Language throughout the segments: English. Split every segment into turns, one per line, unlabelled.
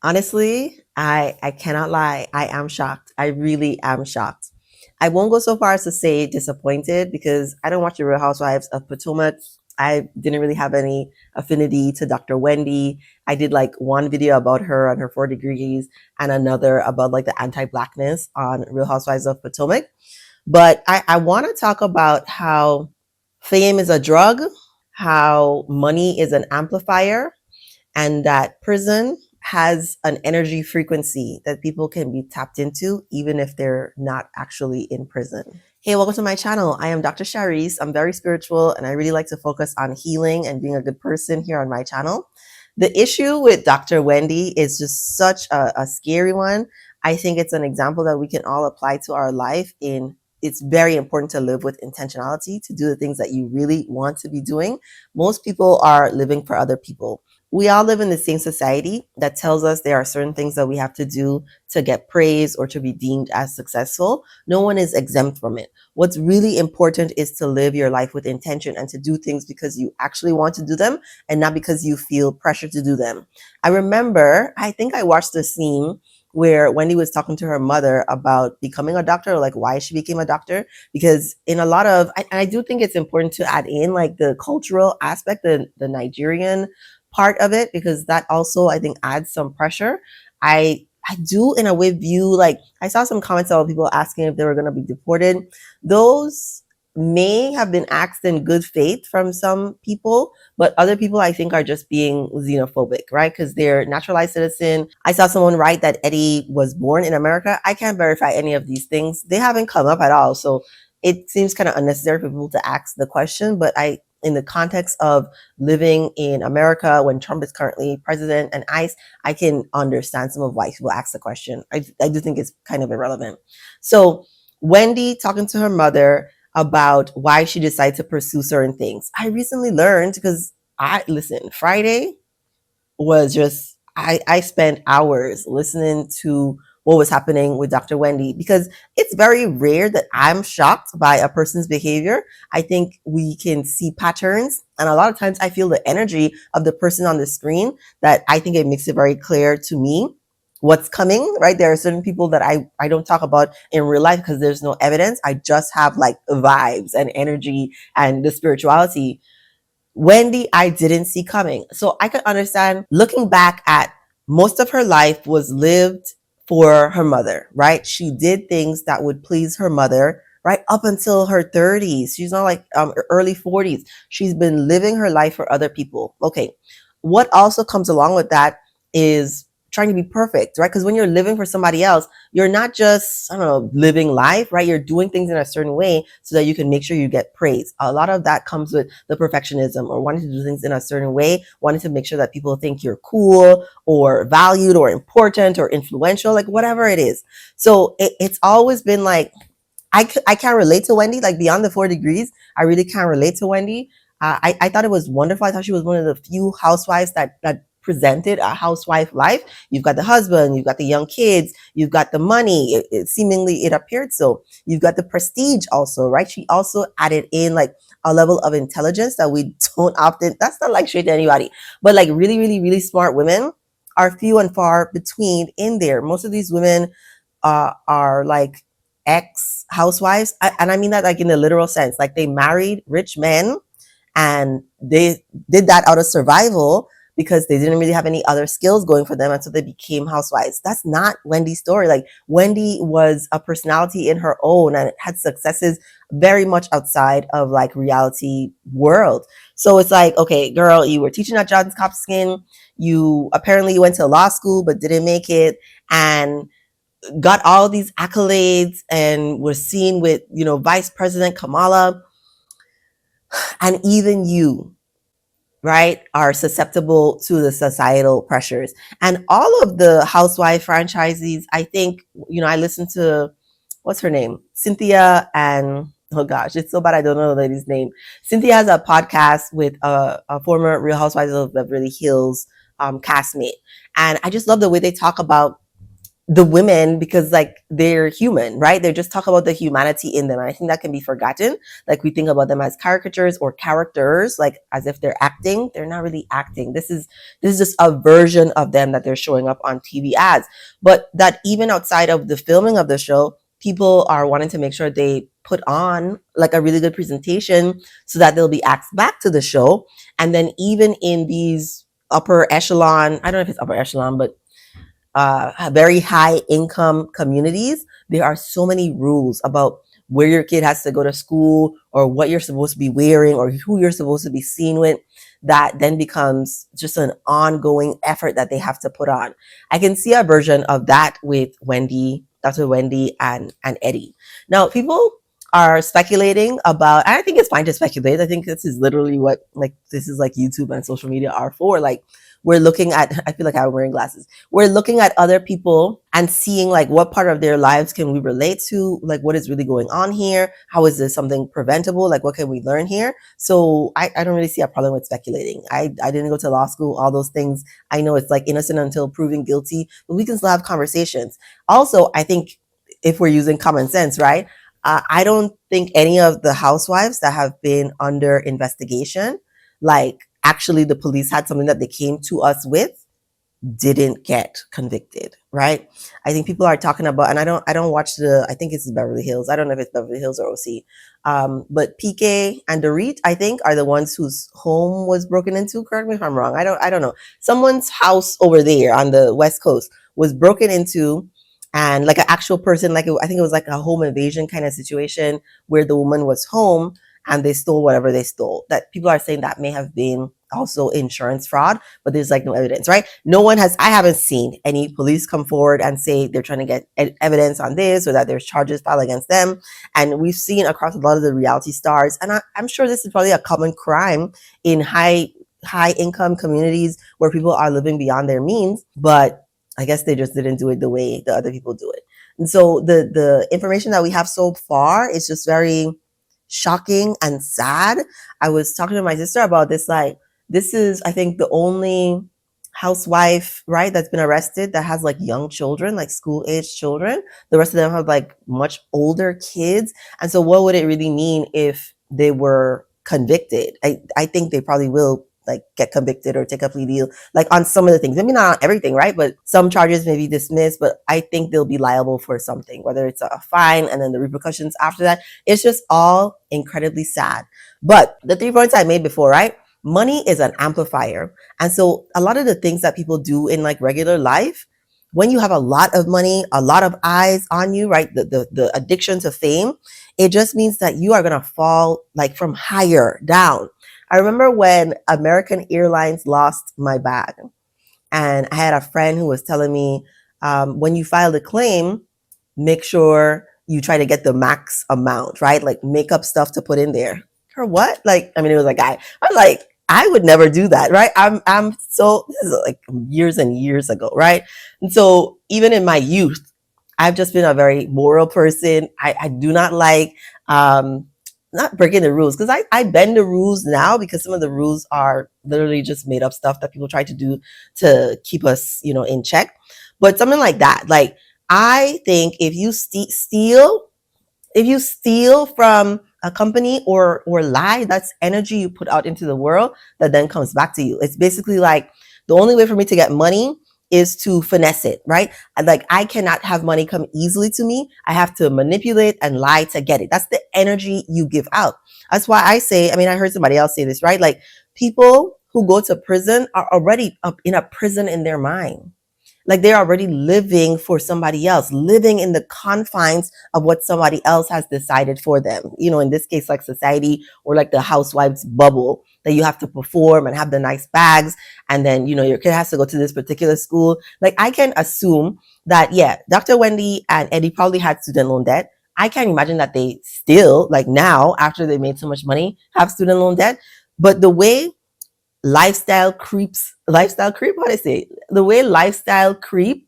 Honestly, I cannot lie. I am shocked. I really am shocked. I won't go so far as to say disappointed because I don't watch the Real Housewives of Potomac. I didn't really have any affinity to Dr. Wendy. I did like one video about her on her 4 degrees and another about like the anti-blackness on Real Housewives of Potomac. But I want to talk about how fame is a drug, how money is an amplifier, and that prison has an energy frequency that people can be tapped into even if they're not actually in prison. Hey, welcome to my channel. I am Dr. Shareece. I'm very spiritual and I really like to focus on healing and being a good person here on my channel. The issue with Dr. Wendy is just such a scary one. I think it's an example that we can all apply to our life. In it's very important to live with intentionality, to do the things that you really want to be doing. Most people are living for other people. We all live in the same society that tells us there are certain things that we have to do to get praise or to be deemed as successful. No one is exempt from it. What's really important is to live your life with intention and to do things because you actually want to do them and not because you feel pressure to do them. I remember, I think I watched the scene where Wendy was talking to her mother about becoming a doctor, or like why she became a doctor. Because in a lot of, I do think it's important to add in like the cultural aspect, the Nigerian part of it, because that also I think adds some pressure. I do in a way view, like I saw some comments about people asking if they were going to be deported. Those may have been asked in good faith from some people, but other people I think are just being xenophobic, right? Because they're naturalized citizen. I saw someone write that Eddie was born in America. I can't verify any of these things. They haven't come up at all. So it seems kind of unnecessary for people to ask the question, but in the context of living in America when Trump is currently president and ICE, I can understand some of why people ask the question. I do think it's kind of irrelevant. So Wendy talking to her mother about why she decided to pursue certain things. I recently learned because Friday was just I spent hours listening to what was happening with Dr. Wendy because it's very rare that I'm shocked by a person's behavior. I think we can see patterns, and a lot of times I feel the energy of the person on the screen that I think it makes it very clear to me what's coming, right? There are certain people that I don't talk about in real life because there's no evidence. I just have like vibes and energy and the spirituality. Wendy, I didn't see coming. So I could understand looking back at most of her life was lived for her mother, right? She did things that would please her mother, right? Up until her 30s. She's not like early 40s. She's been living her life for other people. Okay. What also comes along with that is trying to be perfect, right? Because when you're living for somebody else, you're not just, I don't know, living life, right? You're doing things in a certain way so that you can make sure you get praise. A lot of that comes with the perfectionism or wanting to do things in a certain way, wanting to make sure that people think you're cool or valued or important or influential, like whatever it is. So it's always been like, I can't relate to Wendy, like beyond the 4 degrees. I really can't relate to Wendy. I thought it was wonderful. I thought she was one of the few housewives that presented a housewife life. You've got the husband, you've got the young kids, you've got the money. Seemingly it appeared so. You've got the prestige also, right? She also added in like a level of intelligence that we don't often, that's not like straight to anybody, but like really, really, really smart women are few and far between in there. Most of these women are like ex housewives. And I mean that like in the literal sense, like they married rich men and they did that out of survival because they didn't really have any other skills going for them until they became housewives. That's not Wendy's story. Like Wendy was a personality in her own and had successes very much outside of like reality world. So it's like, okay, girl, you were teaching at Johns Hopkins. You apparently went to law school but didn't make it, and got all these accolades and was seen with, Vice President Kamala. And even you, right, are susceptible to the societal pressures. And all of the housewife franchisees, I think, I listened to, what's her name? Cynthia and, oh gosh, it's so bad I don't know the lady's name. Cynthia has a podcast with a former Real Housewives of Beverly Hills castmate. And I just love the way they talk about the women, because like they're human, right? They just talk about the humanity in them. And I think that can be forgotten. Like we think about them as caricatures or characters, like as if they're acting. They're not really acting. This is just a version of them that they're showing up on TV ads. But that even outside of the filming of the show, people are wanting to make sure they put on like a really good presentation so that they'll be asked back to the show. And then even in these upper echelon, I don't know if it's upper echelon, but very high income communities, there are so many rules about where your kid has to go to school or what you're supposed to be wearing or who you're supposed to be seen with, that then becomes just an ongoing effort that they have to put on. I can see a version of that with Wendy, Dr. Wendy and Eddie. Now, people are speculating about, and I think it's fine to speculate. I think this is literally what, like, this is like YouTube and social media are for. Like, we're looking at, I feel like I'm wearing glasses. We're looking at other people and seeing like what part of their lives can we relate to? Like what is really going on here? How is this something preventable? Like what can we learn here? So I don't really see a problem with speculating. I didn't go to law school, all those things. I know it's like innocent until proven guilty, but we can still have conversations. Also, I think if we're using common sense, right? I don't think any of the housewives that have been under investigation, like actually the police had something that they came to us with, didn't get convicted, right? I think people are talking about, and I don't watch I think it's Beverly Hills. I don't know if it's Beverly Hills or OC. But PK and Dorit, I think, are the ones whose home was broken into. Correct me if I'm wrong. I don't know. Someone's house over there on the West Coast was broken into, and like an actual person, like I think it was like a home invasion kind of situation where the woman was home and they stole whatever they stole. That people are saying that may have been also insurance fraud, but there's like no evidence, right? No one has, I haven't seen any police come forward and say they're trying to get evidence on this or that there's charges filed against them. And we've seen across a lot of the reality stars, and I'm sure this is probably a common crime in high income communities where people are living beyond their means, but I guess they just didn't do it the way the other people do it. And so the information that we have so far is just very shocking and sad. I was talking to my sister about this, like, this is, I think, the only housewife, right, that's been arrested that has like young children, like school age children. The rest of them have like much older kids. And so what would it really mean if they were convicted? I think they probably will like get convicted or take a plea deal, like on some of the things, maybe not on everything, right? But some charges may be dismissed, but I think they'll be liable for something, whether it's a fine and then the repercussions after that. It's just all incredibly sad. But the 3 points I made before, right? Money is an amplifier. And so a lot of the things that people do in like regular life, when you have a lot of money, a lot of eyes on you, right? The addiction to fame, it just means that you are going to fall like from higher down. I remember when American Airlines lost my bag, and I had a friend who was telling me, when you file the claim, make sure you try to get the max amount, right? Like make up stuff to put in there. For what? Like, I mean, it was a guy. I'm like, I would never do that, right? I'm so, this is like years and years ago, right? And so even in my youth, I've just been a very moral person. I do not like, not breaking the rules, because I bend the rules now because some of the rules are literally just made up stuff that people try to do to keep us, in check. But something like that, like, I think if you steal from a company or lie, that's energy you put out into the world that then comes back to you. It's basically like the only way for me to get money is to finesse it, right? Like I cannot have money come easily to me. I have to manipulate and lie to get it. That's the energy you give out. That's why I say, I mean, I heard somebody else say this, right? Like people who go to prison are already up in a prison in their mind. Like they're already living for somebody else, living in the confines of what somebody else has decided for them. In this case, like society or like the housewives bubble that you have to perform and have the nice bags. And then, your kid has to go to this particular school. Like I can assume that, yeah, Dr. Wendy and Eddie probably had student loan debt. I can't imagine that they still, like now, after they made so much money, have student loan debt. But the way lifestyle creep, what I say, the way lifestyle creep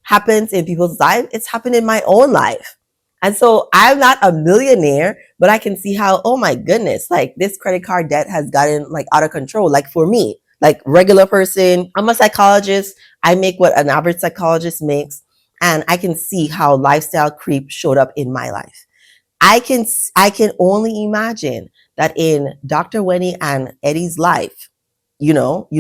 happens in people's life, it's happened in my own life. And so I'm not a millionaire, but I can see how, oh my goodness, like this credit card debt has gotten like out of control. Like for me, like regular person, I'm a psychologist. I make what an average psychologist makes. And I can see how lifestyle creep showed up in my life. I can only imagine that in Dr. Wendy and Eddie's life, you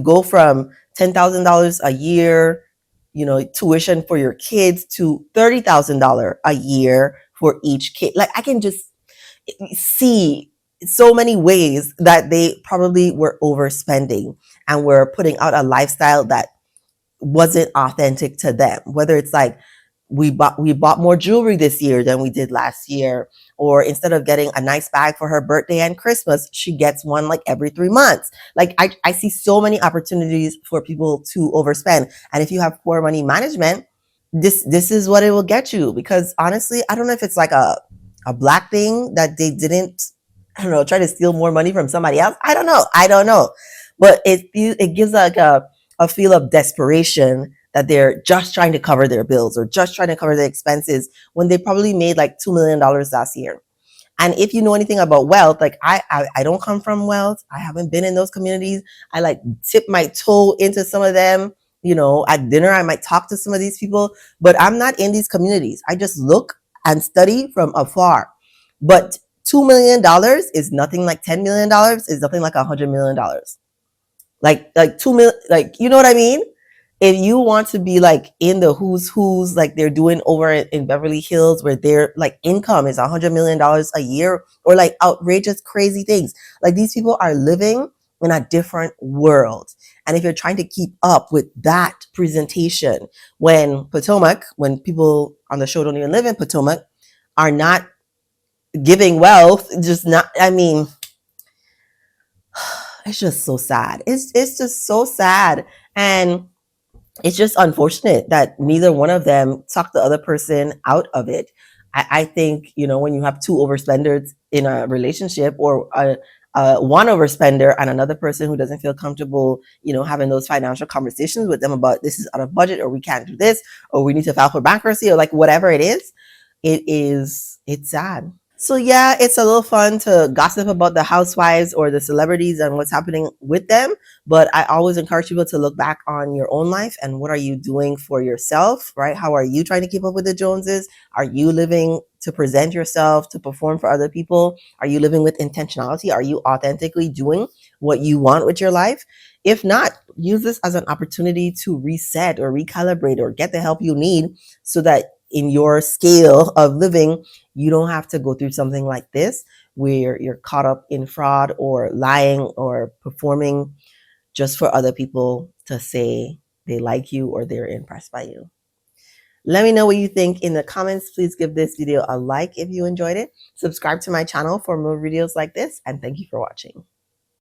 go from $10,000 a year, tuition for your kids to $30,000 a year for each kid. Like I can just see so many ways that they probably were overspending and were putting out a lifestyle that wasn't authentic to them. Whether it's like we bought more jewelry this year than we did last year, or instead of getting a nice bag for her birthday and Christmas, she gets one like every 3 months. Like I see so many opportunities for people to overspend. And if you have poor money management, this is what it will get you. Because honestly, I don't know if it's like a black thing that they didn't, I don't know, try to steal more money from somebody else. I don't know, but it gives like a feel of desperation that they're just trying to cover their bills or just trying to cover their expenses when they probably made like $2 million last year. And if you know anything about wealth, like I don't come from wealth. I haven't been in those communities. I like tip my toe into some of them. At dinner, I might talk to some of these people, but I'm not in these communities. I just look and study from afar. But $2 million is nothing like $10 million, is nothing like $100 million. Like 2 million, like, you know what I mean? If you want to be like in the who's like they're doing over in Beverly Hills, where their like income is $100 million a year, or like outrageous crazy things, like these people are living in a different world. And if you're trying to keep up with that presentation, when people on the show don't even live in Potomac, are not giving wealth, just not, I mean, it's just so sad. It's just so sad. And it's just unfortunate that neither one of them talked the other person out of it. I think, when you have two overspenders in a relationship, or one overspender and another person who doesn't feel comfortable, having those financial conversations with them about this is out of budget, or we can't do this, or we need to file for bankruptcy, or like whatever it is, it's sad. So yeah, it's a little fun to gossip about the housewives or the celebrities and what's happening with them. But I always encourage people to look back on your own life and what are you doing for yourself, right? How are you trying to keep up with the Joneses? Are you living to present yourself, to perform for other people? Are you living with intentionality? Are you authentically doing what you want with your life? If not, use this as an opportunity to reset or recalibrate or get the help you need, so that in your scale of living, you don't have to go through something like this where you're caught up in fraud or lying or performing just for other people to say they like you or they're impressed by you. Let me know what you think in the comments. Please give this video a like if you enjoyed it. Subscribe to my channel for more videos like this, and thank you for watching.